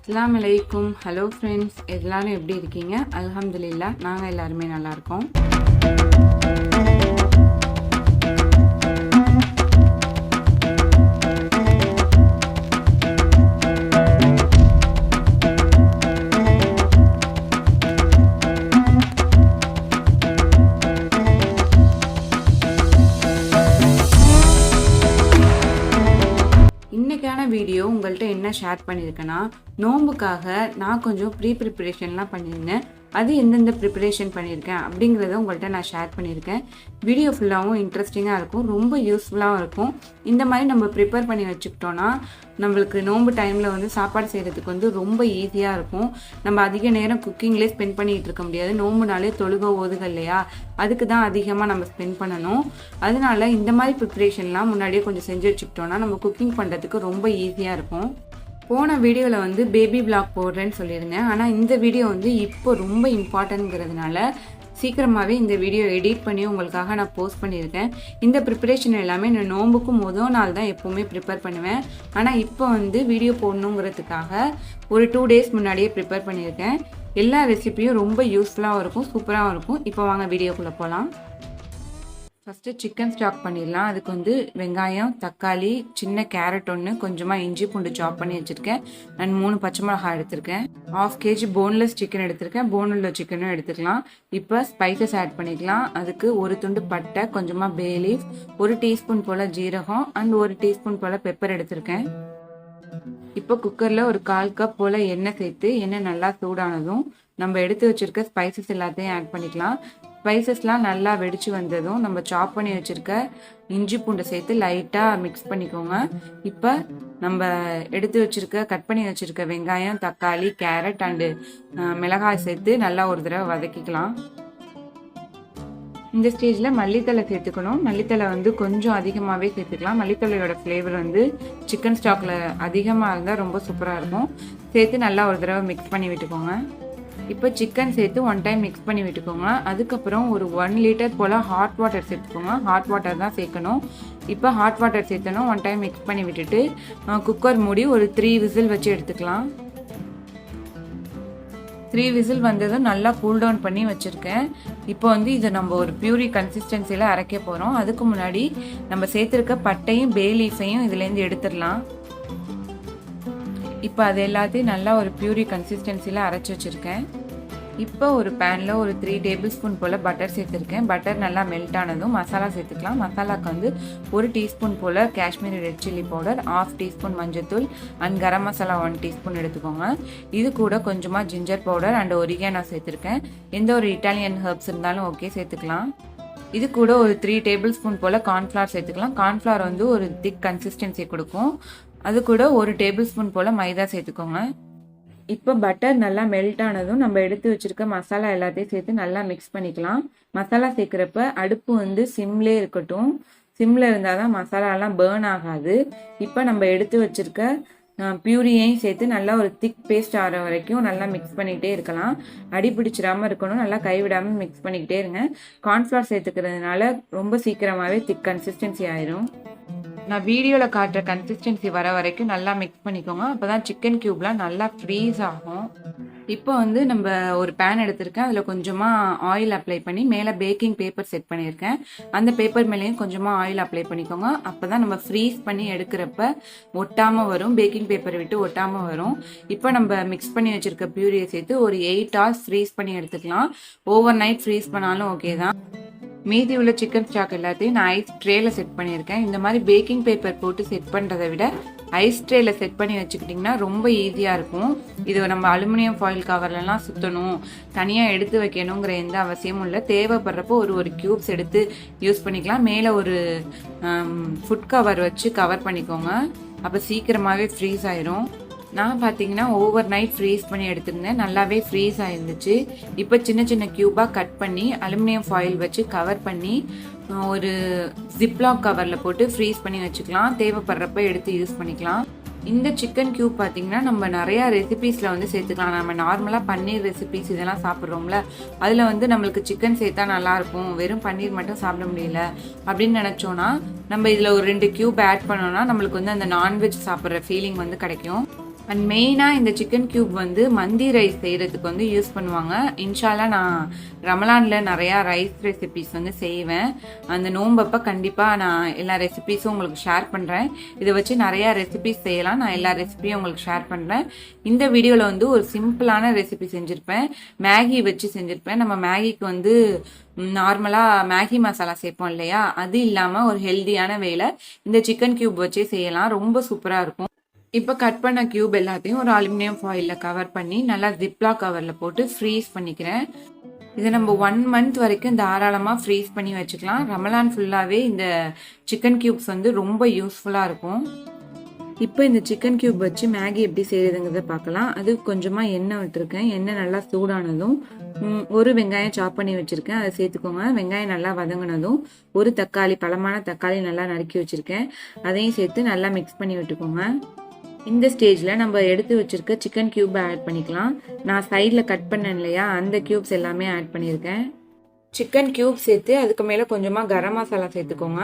அஸ்ஸலாமு அலைக்கும். Hello friends, எல்லாரும் எப்படி இருக்கீங்க? அல்ஹம்துலில்லாஹ், நாங்கள் எல்லாருமே நல்லா இருக்கோம். இன்றைக்கான வீடியோ உங்கள்கிட்ட என்ன ஷேர் பண்ணியிருக்கேன்னா, நோம்புக்காக நான் கொஞ்சம் ப்ரிப்பரேஷன்லாம் பண்ணியிருந்தேன். அது எந்தெந்த ப்ரிப்பரேஷன் பண்ணியிருக்கேன் அப்படிங்கிறத உங்கள்கிட்ட நான் ஷேர் பண்ணியிருக்கேன். வீடியோ ஃபுல்லாகவும் இன்ட்ரெஸ்டிங்காக இருக்கும், ரொம்ப யூஸ்ஃபுல்லாகவும் இருக்கும். இந்த மாதிரி நம்ம ப்ரிப்பேர் பண்ணி வச்சுக்கிட்டோன்னா நம்மளுக்கு நோம்பு டைமில் வந்து சாப்பாடு செய்கிறதுக்கு வந்து ரொம்ப ஈஸியாக இருக்கும். நம்ம அதிக நேரம் குக்கிங்லேயே ஸ்பெண்ட் பண்ணிகிட்டு இருக்க முடியாது. நோம்புனாலே தொழுக ஓதுக இல்லையா, அதுக்கு தான் அதிகமாக நம்ம ஸ்பெண்ட் பண்ணணும். அதனால இந்த மாதிரி ப்ரிப்பரேஷன்லாம் முன்னாடியே கொஞ்சம் செஞ்சு வச்சுக்கிட்டோன்னா நம்ம குக்கிங் பண்ணுறதுக்கு ரொம்ப ஈஸியாக இருக்கும். போன வீடியோவில் வந்து பேபி பிளாக் போடுறேன்னு சொல்லியிருந்தேன். ஆனால் இந்த வீடியோ வந்து இப்போ ரொம்ப இம்பார்ட்டன்ட்ங்கிறதுனால சீக்கிரமாகவே இந்த வீடியோ எடிட் பண்ணி உங்களுக்காக நான் போஸ்ட் பண்ணியிருக்கேன். இந்த ப்ரிப்பரேஷன் எல்லாமே நான் நோம்புக்கும் மொதல் நாள் தான் எப்போவுமே ப்ரிப்பேர் பண்ணுவேன். ஆனால் இப்போ வந்து வீடியோ போடணுங்கிறதுக்காக ஒரு 2 days முன்னாடியே ப்ரிப்பேர் பண்ணியிருக்கேன். எல்லா ரெசிபியும் ரொம்ப யூஸ்ஃபுல்லாகவும் இருக்கும், சூப்பராகவும் இருக்கும். இப்போ வாங்க வீடியோக்குள்ளே போகலாம். ஃபஸ்ட்டு சிக்கன் ஸ்டாக் பண்ணிடலாம். அதுக்கு வந்து வெங்காயம், தக்காளி, சின்ன கேரட் ஒன்று, கொஞ்சமாக இஞ்சி பூண்டு சாப் பண்ணி வச்சுருக்கேன். நான் 3 பச்சை மிளகாய் எடுத்திருக்கேன். 1/2 kg போன்லெஸ் சிக்கன் எடுத்திருக்கேன். போனுள்ள சிக்கனும் எடுத்துக்கலாம். இப்போ ஸ்பைசஸ் ஆட் பண்ணிக்கலாம். அதுக்கு ஒரு துண்டு பட்டை, கொஞ்சமாக பே லீஃப், 1 டீஸ்பூன் போல் ஜீரகம் அண்ட் 1 டீஸ்பூன் போல் பெப்பர் எடுத்திருக்கேன். இப்போ குக்கரில் ஒரு 1/4 கப் போல் எண்ணெய் சேர்த்து எண்ணெய் நல்லா சூடானதும் நம்ம எடுத்து வச்சுருக்க ஸ்பைசஸ் எல்லாத்தையும் ஆட் பண்ணிக்கலாம். ஸ்பைசஸ்லாம் நல்லா வெடிச்சு வந்ததும் நம்ம சாப் பண்ணி வச்சுருக்க இஞ்சி பூண்டை சேர்த்து லைட்டாக மிக்ஸ் பண்ணிக்கோங்க. இப்போ நம்ம எடுத்து வச்சுருக்க கட் பண்ணி வச்சுருக்க வெங்காயம், தக்காளி, கேரட் அண்டு மிளகாய் சேர்த்து நல்லா ஒரு தடவை வதக்கிக்கலாம். இந்த ஸ்டேஜில் மல்லித்தலை சேர்த்துக்கணும். மல்லித்தலை வந்து கொஞ்சம் அதிகமாகவே சேர்த்துக்கலாம். மல்லித்தலையோட ஃப்ளேவர் வந்து சிக்கன் ஸ்டாக்கில் அதிகமாக இருந்தால் ரொம்ப சூப்பராக இருக்கும். சேர்த்து நல்லா ஒரு தடவை மிக்ஸ் பண்ணி விட்டுக்கோங்க. இப்போ சிக்கன் சேர்த்து 1 டைம் மிக்ஸ் பண்ணி விட்டுக்கோங்க. அதுக்கப்புறம் ஒரு 1 லிட்டர் போல் ஹாட் வாட்டர் சேர்த்துக்கோங்க. ஹாட் வாட்டர் தான் சேர்க்கணும். இப்போ ஹாட் வாட்டர் சேர்த்தணும். 1 டைம் மிக்ஸ் பண்ணி விட்டுட்டு குக்கர் மூடி ஒரு 3 விசில் வச்சு எடுத்துக்கலாம். 3 விசில் வந்ததும் நல்லா கூல் டவுன் பண்ணி வச்சுருக்கேன். இப்போ வந்து இதை நம்ம ஒரு பியூரி கன்சிஸ்டன்சியில் அரைக்க போகிறோம். அதுக்கு முன்னாடி நம்ம சேர்த்துருக்க பட்டையும் பே லீஃபையும் இதுலேருந்து எடுத்துடலாம். இப்போ அது எல்லாத்தையும் நல்லா ஒரு பியூரி கன்சிஸ்டன்சியில் அரைச்சி வச்சுருக்கேன். இப்போ ஒரு பேனில் ஒரு 3 டேபிள் ஸ்பூன் போல் பட்டர் சேர்த்துருக்கேன். பட்டர் நல்லா மெல்ட் ஆனதும் மசாலா சேர்த்துக்கலாம். மசாலாவுக்கு வந்து 1 டீஸ்பூன் போல் Kashmiri red chilli powder, 1/2 teaspoon மஞ்சத்தூள் அண்ட் கரம் மசாலா 1 டீஸ்பூன் எடுத்துக்கோங்க. இது கூட கொஞ்சமாக ஜிஞ்சர் பவுடர் அண்ட் ஒரிகானோ சேர்த்துருக்கேன். எந்த ஒரு இட்டாலியன் ஹெர்ப்ஸ் இருந்தாலும் ஓகே சேர்த்துக்கலாம். இது கூட ஒரு 3 டேபிள் ஸ்பூன் போல் கார்ன்ஃப்ளவர் சேர்த்துக்கலாம். கார்ன்ஃப்ளவர் வந்து ஒரு திக் கன்சிஸ்டன்சி கொடுக்கும். அது கூட 1 டேபிள் ஸ்பூன் போல் மைதா சேர்த்துக்கோங்க. இப்போ பட்டர் நல்லா மெல்ட் ஆனதும் நம்ம எடுத்து வச்சுருக்க மசாலா எல்லாத்தையும் சேர்த்து நல்லா மிக்ஸ் பண்ணிக்கலாம். மசாலா சேர்க்குறப்ப அடுப்பு வந்து சிம்லேயே இருக்கட்டும். சிம்மில் இருந்தால் தான் மசாலாலாம் பேர்ன் ஆகாது. இப்போ நம்ம எடுத்து வச்சுருக்க பியூரியையும் சேர்த்து நல்லா ஒரு திக் பேஸ்ட் ஆகிற வரைக்கும் நல்லா மிக்ஸ் பண்ணிக்கிட்டே இருக்கலாம். அடி பிடிச்சிடாமல் இருக்கணும். நல்லா கைவிடாமல் மிக்ஸ் பண்ணிக்கிட்டே இருங்க. கார்ன்ஃப்ளவர் சேர்த்துக்கிறதுனால ரொம்ப சீக்கிரமாகவே திக் கன்சிஸ்டன்சி ஆயிரும். நான் வீடியோவில் காட்டுற கன்சிஸ்டன்சி வர வரைக்கும் நல்லா மிக்ஸ் பண்ணிக்கோங்க. அப்போ தான் சிக்கன் க்யூப்லாம் நல்லா ஃப்ரீஸ் ஆகும். இப்போ வந்து நம்ம ஒரு பேன் எடுத்திருக்கேன். அதில் கொஞ்சமாக ஆயில் அப்ளை பண்ணி மேலே பேக்கிங் பேப்பர் செட் பண்ணியிருக்கேன். அந்த பேப்பர் மேலேயும் கொஞ்சமாக ஆயில் அப்ளை பண்ணிக்கோங்க. அப்போ தான் நம்ம ஃப்ரீஸ் பண்ணி எடுக்கிறப்ப ஒட்டாமல் வரும். பேக்கிங் பேப்பரை விட்டு ஒட்டாமல் வரும். இப்போ நம்ம மிக்ஸ் பண்ணி வச்சுருக்க பியூரியை சேர்த்து ஒரு 8 hours ஃப்ரீஸ் பண்ணி எடுத்துக்கலாம். ஓவர் நைட் ஃப்ரீஸ் பண்ணாலும் ஓகே தான். மீதி உள்ள சிக்கன் ஸ்டாக் எல்லாத்தையும் நான் ஐஸ் ட்ரேல செட் பண்ணியிருக்கேன். இந்த மாதிரி பேக்கிங் பேப்பர் போட்டு செட் பண்ணுறதை விட ஐஸ் ட்ரேல செட் பண்ணி வச்சுக்கிட்டிங்கன்னா ரொம்ப ஈஸியாக இருக்கும். இது நம்ம அலுமினியம் ஃபாயில் கவர்லலாம் சுற்றணும், தனியாக எடுத்து வைக்கணுங்கிற எந்த அவசியமும் இல்லை. தேவைப்படுறப்போ ஒரு க்யூப்ஸ் எடுத்து யூஸ் பண்ணிக்கலாம். மேலே ஒரு ஃபுட் கவர் வச்சு கவர் பண்ணிக்கோங்க. அப்போ சீக்கிரமாகவே ஃப்ரீஸ் ஆயிரும். நான் பார்த்தீங்கன்னா ஓவர் நைட் ஃப்ரீஸ் பண்ணி எடுத்துருந்தேன். நல்லாவே ஃப்ரீஸ் ஆயிருந்துச்சு. இப்போ சின்ன சின்ன க்யூபாக கட் பண்ணி அலுமினியம் ஃபாயில் வச்சு கவர் பண்ணி ஒரு ஜிப்லாக் கவரில் போட்டு ஃப்ரீஸ் பண்ணி வச்சுக்கலாம். தேவைப்படுறப்ப எடுத்து யூஸ் பண்ணிக்கலாம். இந்த சிக்கன் க்யூப் பார்த்தீங்கன்னா நம்ம நிறையா ரெசிபீஸில் வந்து சேர்த்துக்கலாம். நம்ம நார்மலாக பன்னீர் ரெசிபீஸ் இதெல்லாம் சாப்பிட்றோம்ல, அதில் வந்து நம்மளுக்கு சிக்கன் சேர்த்தா நல்லாயிருக்கும், வெறும் பன்னீர் மட்டும் சாப்பிட முடியல அப்படின்னு நினச்சோன்னா நம்ம இதில் ஒரு 2 க்யூப் ஆட் பண்ணோன்னா நம்மளுக்கு வந்து அந்த நான்வெஜ் சாப்பிட்ற ஃபீலிங் வந்து கிடைக்கும். அண்ட் மெயினாக இந்த சிக்கன் க்யூப் வந்து மந்தி ரைஸ் செய்கிறதுக்கு வந்து யூஸ் பண்ணுவாங்க. இன்ஷால்லாம் நான் ரமலானில் நிறையா ரைஸ் ரெசிபீஸ் வந்து செய்வேன். அந்த நோம்பப்போ கண்டிப்பாக நான் எல்லா ரெசிபீஸும் உங்களுக்கு ஷேர் பண்ணுறேன். இதை வச்சு நிறையா ரெசிபீஸ் செய்யலாம். நான் எல்லா ரெசிபியும் உங்களுக்கு ஷேர் பண்ணுறேன். இந்த வீடியோவில் வந்து ஒரு சிம்பிளான ரெசிபி செஞ்சுருப்பேன். மேகி வச்சு செஞ்சுருப்பேன். நம்ம மேகிக்கு வந்து நார்மலாக மேகி மசாலா சேர்ப்போம் இல்லையா, அது இல்லாமல் ஒரு ஹெல்தியான வேலை இந்த சிக்கன் க்யூப் வச்சே செய்யலாம். ரொம்ப சூப்பராக இருக்கும். இப்போ கட் பண்ண க்யூப் எல்லாத்தையும் ஒரு அலுமினியம் ஃபாயிலில் கவர் பண்ணி நல்லா ஜிப்லாக் கவரில் போட்டு ஃப்ரீஸ் பண்ணிக்கிறேன். இதை நம்ம 1 மந்த் வரைக்கும் தாராளமாக ஃப்ரீஸ் பண்ணி வச்சுக்கலாம். ரமலான் ஃபுல்லாகவே இந்த சிக்கன் க்யூப்ஸ் வந்து ரொம்ப யூஸ்ஃபுல்லாக இருக்கும். இப்போ இந்த சிக்கன் க்யூப் வச்சு மேகி எப்படி செய்யறதுங்கிறத பார்க்கலாம். அது கொஞ்சமாக எண்ணெய் விட்டுருக்கேன். எண்ணெய் நல்லா சூடானதும் ஒரு வெங்காயம் சாப் பண்ணி வச்சுருக்கேன், அதை சேர்த்துக்கோங்க. வெங்காயம் நல்லா வதங்கினதும் ஒரு தக்காளி, பழமான தக்காளி நல்லா நறுக்கி வச்சுருக்கேன், அதையும் சேர்த்து நல்லா மிக்ஸ் பண்ணி விட்டுக்கோங்க. இந்த ஸ்டேஜில் நம்ம எடுத்து வச்சுருக்க சிக்கன் க்யூப்பை ஆட் பண்ணிக்கலாம். நான் சைடில் கட் பண்ணேன் இல்லையா, அந்த க்யூப்ஸ் எல்லாமே ஆட் பண்ணியிருக்கேன். சிக்கன் க்யூப் சேர்த்து அதுக்கு மேலே கொஞ்சமாக கரம் மசாலா சேர்த்துக்கோங்க.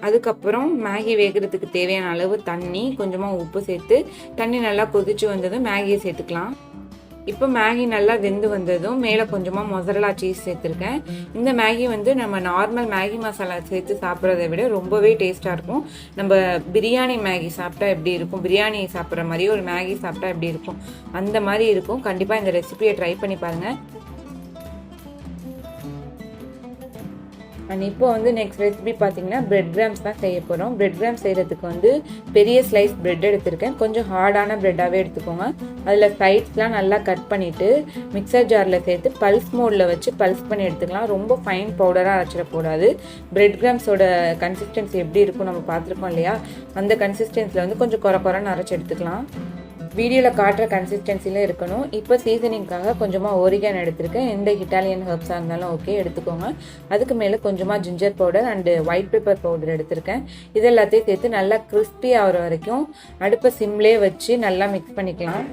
அதுக்கப்புறம் மேகி வேகிறதுக்கு தேவையான அளவு தண்ணி, கொஞ்சமாக உப்பு சேர்த்து தண்ணி நல்லா கொதிச்சு வந்ததும் மேகியை சேர்த்துக்கலாம். இப்போ மேகி நல்லா வெந்து வந்ததும் மேலே கொஞ்சமாக மொசரலா சீஸ் சேர்த்துருக்கேன். இந்த மேகி வந்து நம்ம நார்மல் மேகி மசாலா சேர்த்து சாப்பிட்றத விட ரொம்பவே டேஸ்ட்டாக இருக்கும். நம்ம பிரியாணி மேகி சாப்பிட்டா எப்படி இருக்கும், பிரியாணி சாப்பிட்ற மாதிரி ஒரு மேகி சாப்பிட்டா எப்படி இருக்கும், அந்த மாதிரி இருக்கும். கண்டிப்பாக இந்த ரெசிபியை ட்ரை பண்ணி பாருங்கள். அண்ட் இப்போ வந்து நெக்ஸ்ட் ரெசிபி பார்த்தீங்கன்னா பிரெட் கிராம்ஸ் தான் செய்ய போகிறோம். பிரெட் கிராம்ஸ் செய்கிறதுக்கு வந்து பெரிய ஸ்லைஸ் பிரெட் எடுத்திருக்கேன். கொஞ்சம் ஹார்டான பிரெட்டாகவே எடுத்துக்கோங்க. அதில் சைட்ஸ்லாம் நல்லா கட் பண்ணிவிட்டு மிக்சர் ஜாரில் சேர்த்து பல்ஸ் மோடில் வச்சு பல்ஸ் பண்ணி எடுத்துக்கலாம். ரொம்ப ஃபைன் பவுடராக அரைச்சிடக்கூடாது. பிரெட் கிராம்ஸோட கன்சிஸ்டன்சி எப்படி இருக்கும் நம்ம பார்த்துருக்கோம் இல்லையா, அந்த கன்சிஸ்டன்சியில் வந்து கொஞ்சம் குறைன்னு அரைச்சி எடுத்துக்கலாம். வீடியோவில் காட்டுற கன்சிஸ்டன்சியில் இருக்கணும். இப்போ சீசனிங்காக கொஞ்சமாக ஓரிகான் எடுத்திருக்கேன். எந்த இட்டாலியன் ஹர்ப்ஸாக இருந்தாலும் ஓகே எடுத்துக்கோங்க. அதுக்கு மேலே கொஞ்சமாக ginger powder and white pepper powder எடுத்திருக்கேன். இது எல்லாத்தையும் சேர்த்து நல்லா கிறிஸ்பி ஆகிற வரைக்கும் அடுப்பை சிம்லே வச்சு நல்லா மிக்ஸ் பண்ணிக்கலாம்.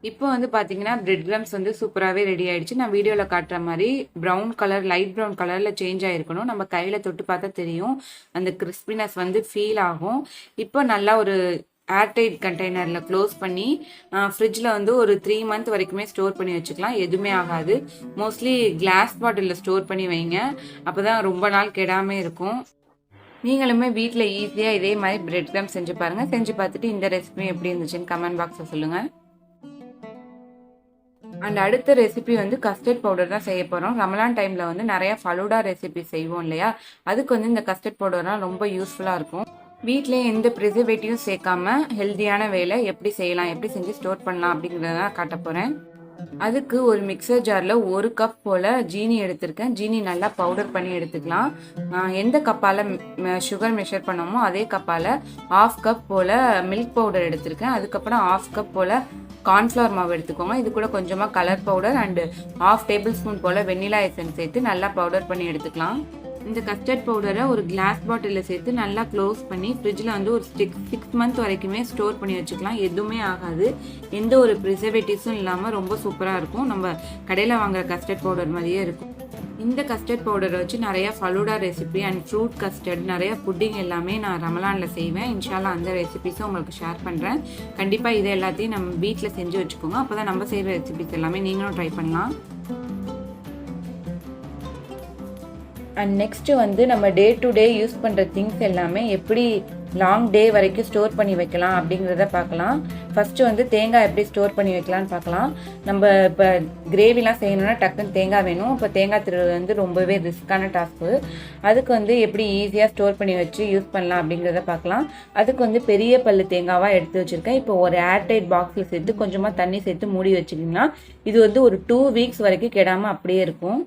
இப்போ வந்து பார்த்தீங்கன்னா பிரெட் கிராம்ஸ் வந்து சூப்பராகவே ரெடி ஆகிடுச்சு. நான் வீடியோவில் காட்டுற மாதிரி ப்ரௌன் கலர், லைட் ப்ரௌன் கலரில் சேஞ்ச் ஆகிருக்கணும். நம்ம கையில் தொட்டு பார்த்தா தெரியும், அந்த கிறிஸ்பினஸ் வந்து ஃபீல் ஆகும். இப்போ நல்லா ஒரு ஏர்டைட் கண்டெய்னரில் க்ளோஸ் பண்ணி ஃப்ரிட்ஜில் வந்து ஒரு 3 மந்த் வரைக்குமே ஸ்டோர் பண்ணி வச்சுக்கலாம். எதுவுமே ஆகாது. மோஸ்ட்லி கிளாஸ் பாட்டிலில் ஸ்டோர் பண்ணி வைங்க, அப்போ தான் ரொம்ப நாள் கெடாமல் இருக்கும். நீங்களுமே வீட்டில் ஈஸியாக இதே மாதிரி பிரெட் கிராம்ஸ் செஞ்சு பாருங்கள். செஞ்சு பார்த்துட்டு இந்த ரெசிபி எப்படி இருந்துச்சுன்னு கமெண்ட் பாக்ஸில் சொல்லுங்கள். அண்ட் அடுத்த ரெசிபி வந்து கஸ்டர்ட் பவுடர் தான் செய்ய போகிறோம். ரமலான் டைமில் வந்து நிறையா ஃபலூடா ரெசிபி செய்வோம் இல்லையா, அதுக்கு வந்து இந்த கஸ்டர்ட் பவுடர்லாம் ரொம்ப யூஸ்ஃபுல்லாக இருக்கும். வீட்டிலே எந்த ப்ரிசர்வேட்டிவும் சேர்க்காம ஹெல்த்தியான வேலை எப்படி செய்யலாம், எப்படி செஞ்சு ஸ்டோர் பண்ணலாம் அப்படிங்கிறத காட்ட போகிறேன். அதுக்கு ஒரு மிக்சர் ஜாரில் 1 கப் போல் ஜீனி எடுத்திருக்கேன். ஜீனி நல்லா பவுடர் பண்ணி எடுத்துக்கலாம். எந்த கப்பால் சுகர் மெஷர் பண்ணோமோ அதே கப்பால் 1/2 கப் போல் மில்க் பவுடர் எடுத்திருக்கேன். அதுக்கப்புறம் 1/2 கப் போல் கார்ன்ஃப்ளவர் மாவு எடுத்துக்கோங்க. இது கூட கொஞ்சமாக colour powder and 1/2 tablespoon போல் வெண்ணிலா எசன்ஸ் சேர்த்து நல்லா பவுடர் பண்ணி எடுத்துக்கலாம். இந்த கஸ்டர்ட் பவுடரை ஒரு கிளாஸ் பாட்டிலில் சேர்த்து நல்லா க்ளோஸ் பண்ணி ஃப்ரிட்ஜில் வந்து ஒரு 6 மந்த் வரைக்குமே ஸ்டோர் பண்ணி வச்சுக்கலாம். எதுவுமே ஆகாது. எந்த ஒரு ப்ரிசர்வேட்டிவ்ஸும் இல்லாமல் ரொம்ப சூப்பராக இருக்கும். நம்ம கடையில் வாங்குற கஸ்டர்ட் பவுடர் மாதிரியே இருக்கும். இந்த கஸ்டர்ட் பவுடரை வச்சு நிறையா falooda recipe and fruit custard, நிறையா புட்டிங் எல்லாமே நான் ரமலானில் செய்வேன். இன்ஷால்லா அந்த ரெசிபிஸும் உங்களுக்கு ஷேர் பண்ணுறேன். கண்டிப்பாக இதை எல்லாத்தையும் நம்ம வீட்டில் செஞ்சு வச்சுக்கோங்க. அப்போ தான் நம்ம செய்கிற ரெசிபிஸ் எல்லாமே நீங்களும் ட்ரை பண்ணலாம். அண்ட் நெக்ஸ்ட்டு வந்து நம்ம டே டு டே யூஸ் பண்ணுற திங்ஸ் எல்லாமே எப்படி லாங் டே வரைக்கும் ஸ்டோர் பண்ணி வைக்கலாம் அப்படிங்கிறத பார்க்கலாம். ஃபஸ்ட்டு வந்து தேங்காய் எப்படி ஸ்டோர் பண்ணி வைக்கலான்னு பார்க்கலாம். நம்ம இப்போ கிரேவிலாம் செய்யணும்னா டக்குன்னு தேங்காய் வேணும். இப்போ தேங்காய் திருவது வந்து ரொம்பவே ரிஸ்க்கான டாஸ்க்கு. அதுக்கு வந்து எப்படி ஈஸியாக ஸ்டோர் பண்ணி வச்சு யூஸ் பண்ணலாம் அப்படிங்கிறத பார்க்கலாம். அதுக்கு வந்து பெரிய பல்லு தேங்காவாக எடுத்து வச்சுருக்கேன். இப்போ ஒரு ஏர்டைட் பாக்ஸில் சேர்த்து கொஞ்சமாக தண்ணி சேர்த்து மூடி வச்சுக்கிங்கன்னா இது வந்து ஒரு 2 வீக்ஸ் வரைக்கும் கெடாமல் அப்படியே இருக்கும்.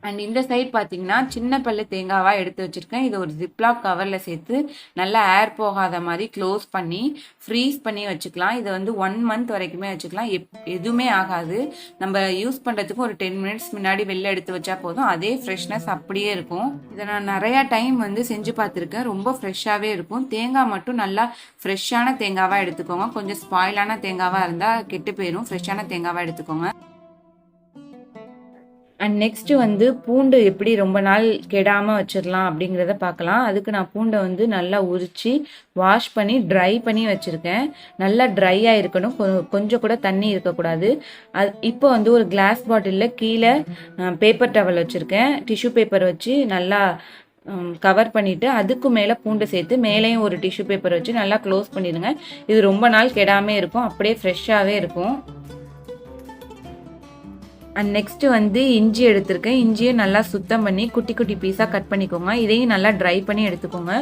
அண்ட் இந்த சைட் பார்த்தீங்கன்னா சின்ன பல்லு தேங்காவாக எடுத்து வச்சுருக்கேன். இதை ஒரு ஜிப்லாக் கவரில் சேர்த்து நல்லா ஏர் போகாத மாதிரி க்ளோஸ் பண்ணி ஃப்ரீஸ் பண்ணி வச்சுக்கலாம். இதை வந்து 1 மந்த் வரைக்குமே வச்சுக்கலாம். எதுவுமே ஆகாது. நம்ம யூஸ் பண்ணுறதுக்கு ஒரு 10 மினிட்ஸ் முன்னாடி வெளில எடுத்து வச்சா போதும், அதே ஃப்ரெஷ்னஸ் அப்படியே இருக்கும். இதை நான் நிறையா டைம் வந்து செஞ்சு பார்த்துருக்கேன். ரொம்ப ஃப்ரெஷ்ஷாகவே இருக்கும். தேங்காய் மட்டும் நல்லா ஃப்ரெஷ்ஷான தேங்காவாக எடுத்துக்கோங்க. கொஞ்சம் ஸ்பாயிலான தேங்காவாக இருந்தால் கெட்டு போயிடும். ஃப்ரெஷ்ஷான தேங்காவாக எடுத்துக்கோங்க. அண்ட் நெக்ஸ்ட்டு வந்து பூண்டு எப்படி ரொம்ப நாள் கெடாமல் வச்சிடலாம் அப்படிங்கிறத பார்க்கலாம். அதுக்கு நான் பூண்டை வந்து நல்லா உரித்து வாஷ் பண்ணி ட்ரை பண்ணி வச்சுருக்கேன். நல்லா ட்ரையாக இருக்கணும், கொஞ்சம் கூட தண்ணி இருக்கக்கூடாது. இப்போ வந்து ஒரு கிளாஸ் பாட்டிலில் கீழே பேப்பர் டவல் வச்சுருக்கேன். டிஷ்யூ பேப்பர் வச்சு நல்லா கவர் பண்ணிவிட்டு அதுக்கு மேலே பூண்டு சேர்த்து மேலேயும் ஒரு டிஷ்யூ பேப்பர் வச்சு நல்லா க்ளோஸ் பண்ணிடுங்க. இது ரொம்ப நாள் கெடாமல் இருக்கும், அப்படியே ஃப்ரெஷ்ஷாகவே இருக்கும். அண்ட் நெக்ஸ்ட்டு வந்து இஞ்சி எடுத்திருக்கேன். இஞ்சியை நல்லா சுத்தம் பண்ணி குட்டி குட்டி பீஸாக கட் பண்ணிக்கோங்க. இதையும் நல்லா ட்ரை பண்ணி எடுத்துக்கோங்க.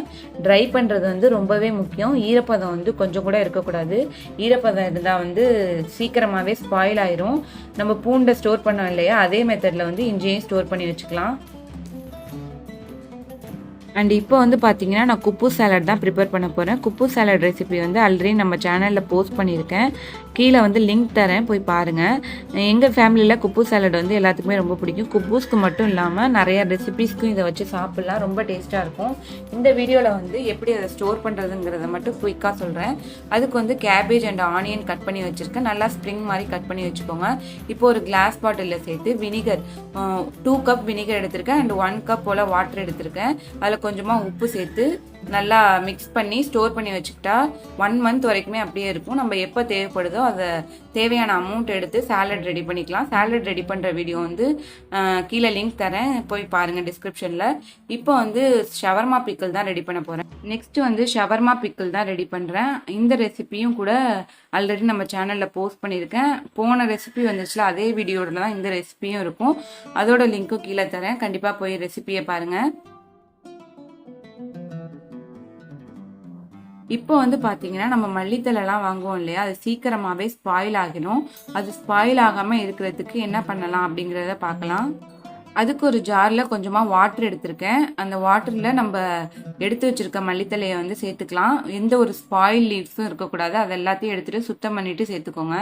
ட்ரை பண்ணுறது வந்து ரொம்பவே முக்கியம். ஈரப்பதம் வந்து கொஞ்சம் கூட இருக்கக்கூடாது. ஈரப்பதம் இருந்தால் வந்து சீக்கிரமாகவே ஸ்பாயில் ஆயிரும். நம்ம பூண்டை ஸ்டோர் பண்ணோம் இல்லையா, அதே மெத்தடில் வந்து இஞ்சியையும் ஸ்டோர் பண்ணி வச்சுக்கலாம். அண்ட் இப்போ வந்து பார்த்தீங்கன்னா நான் குப்பு சாலட் தான் ப்ரிப்பேர் பண்ண போகிறேன். குப்பு சாலட் ரெசிபி வந்து ஆல்ரெடி நம்ம சேனலில் போஸ்ட் பண்ணியிருக்கேன். கீழே வந்து லிங்க் தரேன், போய் பாருங்கள். எங்கள் ஃபேமிலியில் குப்பு சாலட் வந்து எல்லாத்துக்குமே ரொம்ப பிடிக்கும். குப்பூஸ்க்கு மட்டும் இல்லாமல் நிறைய ரெசிபீஸ்க்கும் இதை வச்சு சாப்பிட்லாம், ரொம்ப டேஸ்ட்டாக இருக்கும். இந்த வீடியோவில் வந்து எப்படி அதை ஸ்டோர் பண்ணுறதுங்கிறத மட்டும் குயிக்காக சொல்கிறேன். அதுக்கு வந்து கேபேஜ் அண்ட் ஆனியன் கட் பண்ணி வச்சுருக்கேன். நல்லா ஸ்ப்ரிங் மாதிரி கட் பண்ணி வச்சுக்கோங்க. இப்போ ஒரு கிளாஸ் பாட்டிலில் சேர்த்து வினிகர் 2 கப் வினிகர் எடுத்திருக்கேன் அண்ட் 1 கப் போல் வாட்டர் எடுத்திருக்கேன். அதில் கொஞ்சமாக உப்பு சேர்த்து நல்லா மிக்ஸ் பண்ணி ஸ்டோர் பண்ணி வச்சுக்கிட்டா 1 மந்த் வரைக்குமே அப்படியே இருக்கும். நம்ம எப்போ தேவைப்படுதோ அதை தேவையான அமௌண்ட் எடுத்து சாலட் ரெடி பண்ணிக்கலாம். சாலட் ரெடி பண்ணுற வீடியோ வந்து கீழே லிங்க் தரேன், போய் பாருங்கள் டிஸ்கிரிப்ஷனில். இப்போ வந்து ஷவர்மா பிக்கிள் தான் ரெடி பண்ண போகிறேன். நெக்ஸ்ட்டு வந்து ஷவர்மா பிக்கிள் தான் ரெடி பண்ணுறேன். இந்த ரெசிப்பியும் கூட ஆல்ரெடி நம்ம சேனலில் போஸ்ட் பண்ணியிருக்கேன். போன ரெசிபி வந்துச்சுல, அதே வீடியோவில் தான் இந்த ரெசிப்பியும் இருக்கும். அதோட லிங்க்கும் கீழே தரேன், கண்டிப்பாக போய் ரெசிப்பியை பாருங்கள். இப்போ வந்து பார்த்தீங்கன்னா நம்ம மல்லித்தலைலாம் வாங்குவோம் இல்லையா, அது சீக்கிரமாகவே ஸ்பாயில் ஆகிடும். அது ஸ்பாயில் ஆகாமல் இருக்கிறதுக்கு என்ன பண்ணலாம் அப்படிங்கிறத பார்க்கலாம். அதுக்கு ஒரு ஜாரில் கொஞ்சமாக வாட்டர் எடுத்திருக்கேன். அந்த வாட்டரில் நம்ம எடுத்து வச்சுருக்க மல்லித்தலையை வந்து சேர்த்துக்கலாம். எந்த ஒரு ஸ்பாயில் லீவ்ஸும் இருக்கக்கூடாது. அது எல்லாத்தையும் எடுத்துகிட்டு சுத்தம் பண்ணிவிட்டு சேர்த்துக்கோங்க.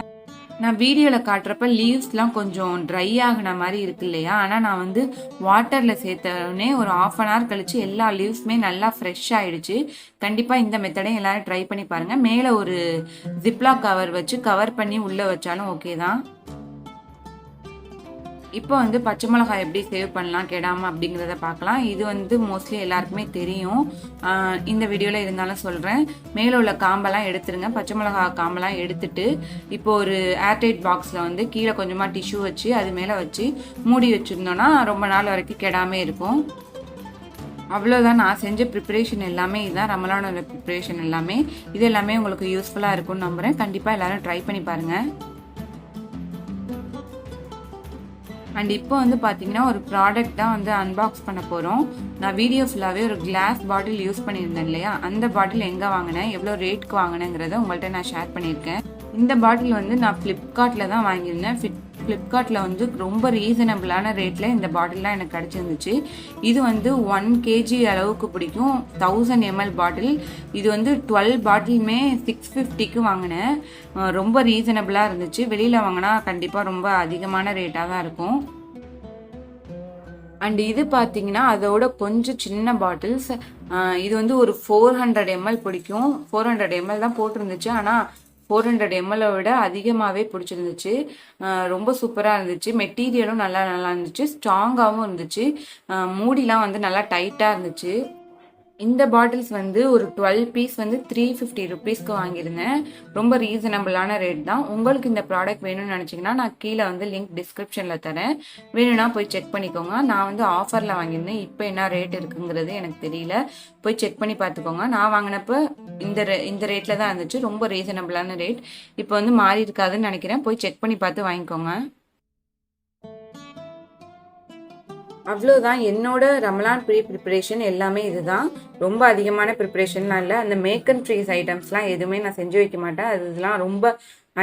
நான் வீடியோவில் காட்டுறப்ப லீவ்ஸ்லாம் கொஞ்சம் ட்ரை ஆகின மாதிரி இருக்கு இல்லையா, ஆனால் நான் வந்து வாட்டரில் சேர்த்தோடனே ஒரு 1/2 hour கழித்து எல்லா லீவ்ஸுமே நல்லா ஃப்ரெஷ் ஆகிடுச்சு. கண்டிப்பாக இந்த மெத்தடையும் எல்லோரும் ட்ரை பண்ணி பாருங்கள். மேலே ஒரு ஜிப்லாக் கவர் வச்சு கவர் பண்ணி உள்ளே வச்சாலும் ஓகே தான். இப்போ வந்து பச்சை மிளகாய் எப்படி சேவ் பண்ணலாம் கெடாமல் அப்படிங்கிறத பார்க்கலாம். இது வந்து மோஸ்ட்லி எல்லாருக்குமே தெரியும், இந்த வீடியோவில் இருந்தாலும் சொல்கிறேன். மேலே உள்ள காம்பெல்லாம் எடுத்துருங்க. பச்சை மிளகாய் காம்பெல்லாம் எடுத்துட்டு இப்போ ஒரு ஏர்டைட் பாக்ஸில் வந்து கீழே கொஞ்சமாக டிஷ்யூ வச்சு அது மேலே வச்சு மூடி வச்சுருந்தோன்னா ரொம்ப நாள் வரைக்கும் கெடாமல் இருக்கும். அவ்வளோதான், நான் செஞ்ச ப்ரிப்பரேஷன் எல்லாமே இதுதான். ரமலானோட ப்ரிப்பரேஷன் எல்லாமே இது எல்லாமே உங்களுக்கு யூஸ்ஃபுல்லாக இருக்கும்னு நம்புகிறேன். கண்டிப்பாக எல்லோரும் ட்ரை பண்ணி பாருங்கள். அண்ட் இப்போ வந்து பார்த்தீங்கன்னா ஒரு ப்ராடக்ட் தான் வந்து அன்பாக்ஸ் பண்ண போகிறோம். நான் வீடியோ ஃபுல்லாகவே ஒரு கிளாஸ் பாட்டில் யூஸ் பண்ணியிருந்தேன் இல்லையா, அந்த பாட்டில் எங்கே வாங்கினேன், எவ்வளோ ரேட்டுக்கு வாங்கினேங்கிறத உங்கள்கிட்ட நான் ஷேர் பண்ணியிருக்கேன். இந்த பாட்டில் வந்து நான் ஃப்ளிப்கார்ட்டில் தான் வாங்கியிருந்தேன். ஃப்ளிப்கார்ட்டில் வந்து ரொம்ப ரீசனபிளான ரேட்டில் இந்த பாட்டில்லாம் எனக்கு கிடச்சிருந்துச்சு. இது வந்து 1 kg அளவுக்கு பிடிக்கும். 1000 ml பாட்டில். இது வந்து 12 பாட்டிலுமே 650க்கு வாங்கினேன். ரொம்ப ரீசனபிளாக இருந்துச்சு. வெளியில் வாங்கினா கண்டிப்பாக ரொம்ப அதிகமான ரேட்டாக தான் இருக்கும். அண்ட் இது பார்த்தீங்கன்னா அதோட கொஞ்சம் சின்ன பாட்டில்ஸ். இது வந்து ஒரு 400 ml பிடிக்கும். 400 ml தான் போட்டிருந்துச்சு, ஆனால் 400 ml விட அதிகமாகவே பிடிச்சிருந்துச்சு. ரொம்ப சூப்பராக இருந்துச்சு. மெட்டீரியலும் நல்லா இருந்துச்சு, ஸ்ட்ராங்காகவும் இருந்துச்சு. மூடிலாம் வந்து நல்லா டைட்டாக இருந்துச்சு. இந்த பாட்டில்ஸ் வந்து ஒரு 12 பீஸ் வந்து 350 rupeesக்கு வாங்கியிருந்தேன். ரொம்ப ரீசனபிளான ரேட் தான். உங்களுக்கு இந்த ப்ராடக்ட் வேணும்னு நினச்சிங்கன்னா நான் கீழே வந்து லிங்க் டிஸ்கிரிப்ஷனில் தரேன், வேணும்னா போய் செக் பண்ணிக்கோங்க. நான் வந்து ஆஃபரில் வாங்கியிருந்தேன். இப்போ என்ன ரேட் இருக்குங்கிறது எனக்கு தெரியல, போய் செக் பண்ணி பார்த்துக்கோங்க. நான் வாங்கினப்போ இந்த ரேட்டில் தான் இருந்துச்சு. ரொம்ப ரீசனபிளான ரேட். இப்போ வந்து மாறி இருக்காதுன்னு நினைக்கிறேன். போய் செக் பண்ணி பார்த்து வாங்கிக்கோங்க. அவ்வளோதான், என்னோட ரமலான் ப்ரிப்பரேஷன் எல்லாமே இதுதான். ரொம்ப அதிகமான ப்ரிப்பரேஷன்லாம் இல்லை. அந்த மேக் அண்ட் ஃப்ரீஸ் ஐட்டம்ஸ்லாம் எதுவுமே நான் செஞ்சு வைக்க மாட்டேன். இதெல்லாம் ரொம்ப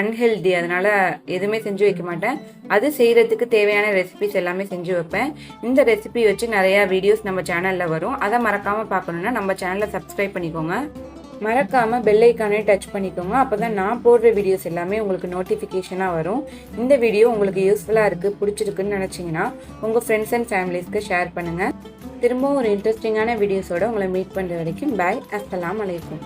அன்ஹெல்தி, அதனால் எதுவுமே செஞ்சு வைக்க மாட்டேன். அது செய்கிறதுக்கு தேவையான ரெசிபிஸ் எல்லாமே செஞ்சு வைப்பேன். இந்த ரெசிபி வச்சு நிறையா வீடியோஸ் நம்ம சேனலில் வரும். அதை மறக்காமல் பார்க்கணுன்னா நம்ம சேனலை சப்ஸ்கிரைப் பண்ணிக்கோங்க. மறக்காமல் பெல் ஐக்கானே டச் பண்ணிக்கோங்க. அப்போ தான் நான் போடுற வீடியோஸ் எல்லாமே உங்களுக்கு நோட்டிஃபிகேஷனாக வரும். இந்த வீடியோ உங்களுக்கு யூஸ்ஃபுல்லாக இருக்குது, பிடிச்சிருக்குன்னு நினச்சிங்கன்னா உங்கள் ஃப்ரெண்ட்ஸ் அண்ட் ஃபேமிலிஸ்க்கு ஷேர் பண்ணுங்கள். திரும்பவும் ஒரு இன்ட்ரெஸ்டிங்கான வீடியோஸோடு உங்களை மீட் பண்ணுற வரைக்கும் பாய். அஸ்ஸலாமு அலைக்கும்.